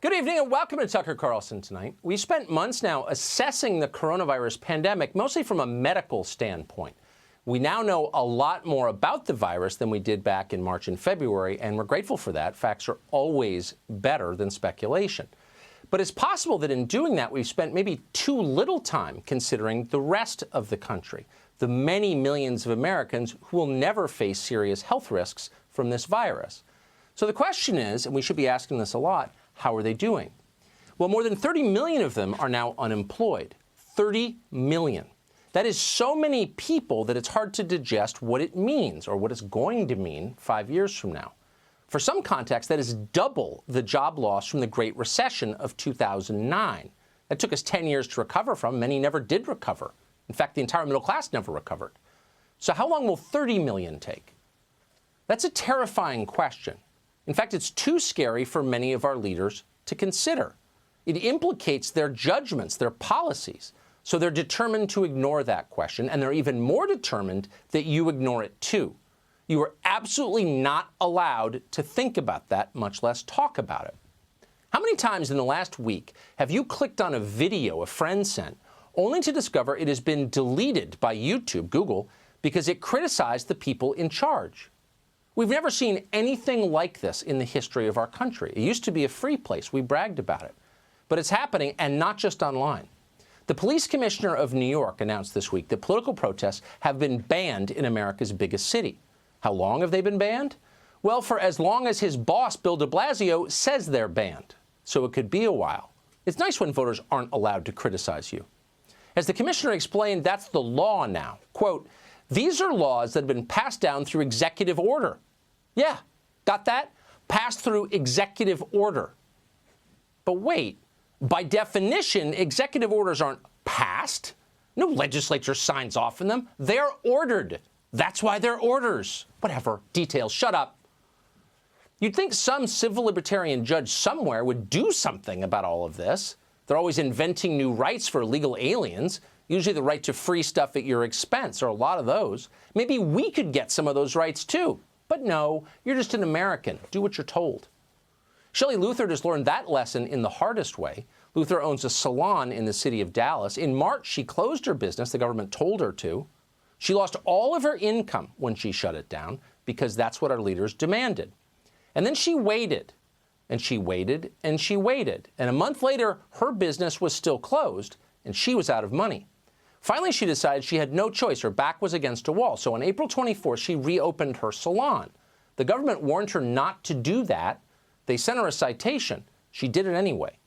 Good evening and welcome to Tucker Carlson Tonight. We've spent months now assessing the coronavirus pandemic, mostly from a medical standpoint. We now know a lot more about the virus than we did back in March and February, and we're grateful for that. Facts are always better than speculation. But it's possible that in doing that, we've spent maybe too little time considering the rest of the country, the many millions of Americans who will never face serious health risks from this virus. So the question is, and we should be asking this a lot, how are they doing? Well, more than 30 million of them are now unemployed. 30 million. That is so many people that it's hard to digest what it means or what it's going to mean 5 years from now. For some context, that is double the job loss from the Great Recession of 2009. That took us 10 years to recover from. Many never did recover. In fact, the entire middle class never recovered. So how long will 30 million take? That's a terrifying question. In fact, it's too scary for many of our leaders to consider. It implicates their judgments, their policies. So they're determined to ignore that question, and they're even more determined that you ignore it too. You are absolutely not allowed to think about that, much less talk about it. How many times in the last week have you clicked on a video a friend sent, only to discover it has been deleted by YouTube, Google, because it criticized the people in charge? We've never seen anything like this in the history of our country. It used to be a free place. We bragged about it. But it's happening, and not just online. The police commissioner of New York announced this week that political protests have been banned in America's biggest city. How long have they been banned? Well, for as long as his boss, Bill de Blasio, says they're banned. So it could be a while. It's nice when voters aren't allowed to criticize you. As the commissioner explained, that's the law now. Quote, "These are laws that have been passed down through executive order." Yeah, got that? Passed through executive order. But wait, by definition, executive orders aren't passed. No legislature signs off on them. They're ordered. That's why they're orders. Whatever, details, shut up. You'd think some civil libertarian judge somewhere would do something about all of this. They're always inventing new rights for illegal aliens, usually the right to free stuff at your expense, or a lot of those. Maybe we could get some of those rights too. But no, you're just an American. Do what you're told. Shelley Luther just learned that lesson in the hardest way. Luther owns a salon in the city of Dallas. In March, she closed her business. The government told her to. She lost all of her income when she shut it down because that's what our leaders demanded. And then she waited, and she waited, and she waited. And a month later, her business was still closed, and she was out of money. Finally, she decided she had no choice. Her back was against a wall. So on April 24th, she reopened her salon. The government warned her not to do that. They sent her a citation. She did it anyway.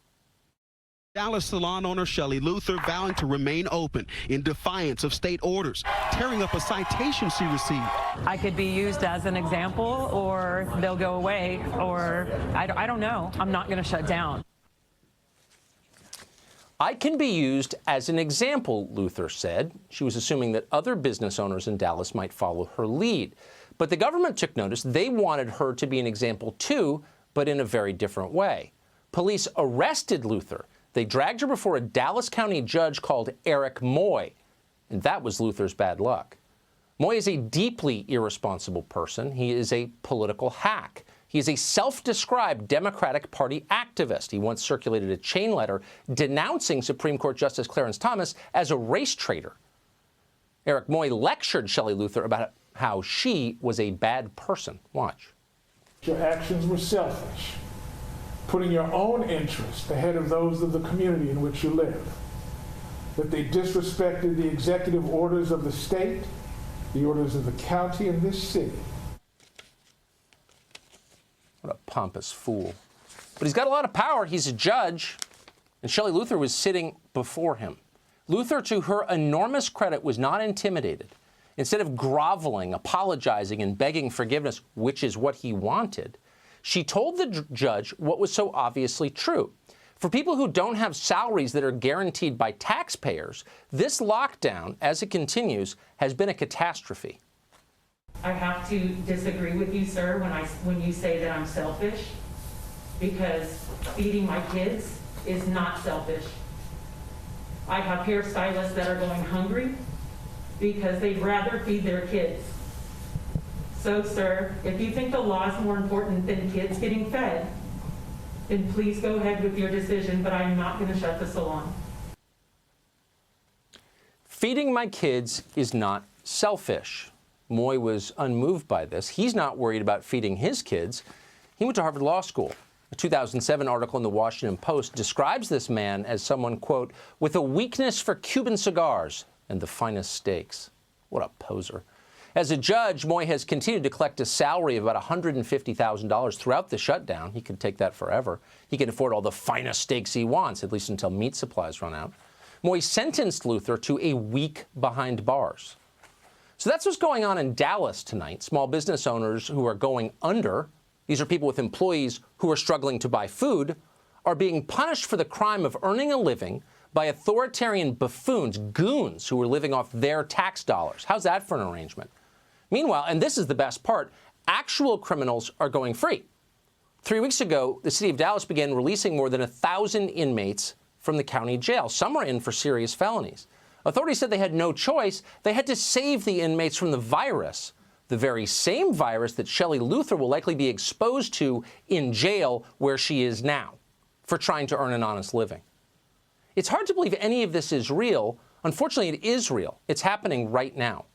Dallas salon owner Shelley Luther vowing to remain open in defiance of state orders, tearing up a citation she received. I could be used as an example, or they'll go away, or I don't know. I'm not going to shut down. I can be used as an example, Luther said. She was assuming that other business owners in Dallas might follow her lead. But the government took notice. They wanted her to be an example too, but in a very different way. Police arrested Luther. They dragged her before a Dallas County judge called Eric Moy, and that was Luther's bad luck. Moy is a deeply irresponsible person. He is a political hack. He is a self-described Democratic Party activist. He once circulated a chain letter denouncing Supreme Court Justice Clarence Thomas as a race traitor. Eric Moy lectured Shelley Luther about how she was a bad person. Watch. Your actions were selfish, putting your own interests ahead of those of the community in which you live. That they disrespected the executive orders of the state, the orders of the county, and this city. What a pompous fool. But he's got a lot of power. He's a judge. And Shelley Luther was sitting before him. Luther, to her enormous credit, was not intimidated. Instead of groveling, apologizing, and begging forgiveness, which is what he wanted, she told the judge what was so obviously true. For people who don't have salaries that are guaranteed by taxpayers, this lockdown, as it continues, has been a catastrophe. I have to disagree with you, sir, when you say that I'm selfish, because feeding my kids is not selfish. I have hairstylists that are going hungry because they'd rather feed their kids. So, So, sir, if you think the law is more important than kids getting fed, then please go ahead with your decision, but I'm not going to shut the salon. Feeding my kids is not selfish. Moy was unmoved by this. He's not worried about feeding his kids. He went to Harvard Law School. A 2007 article in the Washington Post describes this man as someone, quote, with a weakness for Cuban cigars and the finest steaks. What a poser. As a judge, Moy has continued to collect a salary of about $150,000 throughout the shutdown. He could take that forever. He can afford all the finest steaks he wants, at least until meat supplies run out. Moy sentenced Luther to a week behind bars. So that's what's going on in Dallas tonight. Small business owners who are going under, these are people with employees who are struggling to buy food, are being punished for the crime of earning a living by authoritarian buffoons, goons, who are living off their tax dollars. How's that for an arrangement? Meanwhile, and this is the best part, actual criminals are going free. 3 weeks ago, the city of Dallas began releasing more than 1,000 inmates from the county jail. Some are in for serious felonies. Authorities said they had no choice. They had to save the inmates from the virus, the very same virus that Shelley Luther will likely be exposed to in jail where she is now for trying to earn an honest living. It's hard to believe any of this is real. Unfortunately, it is real. It's happening right now.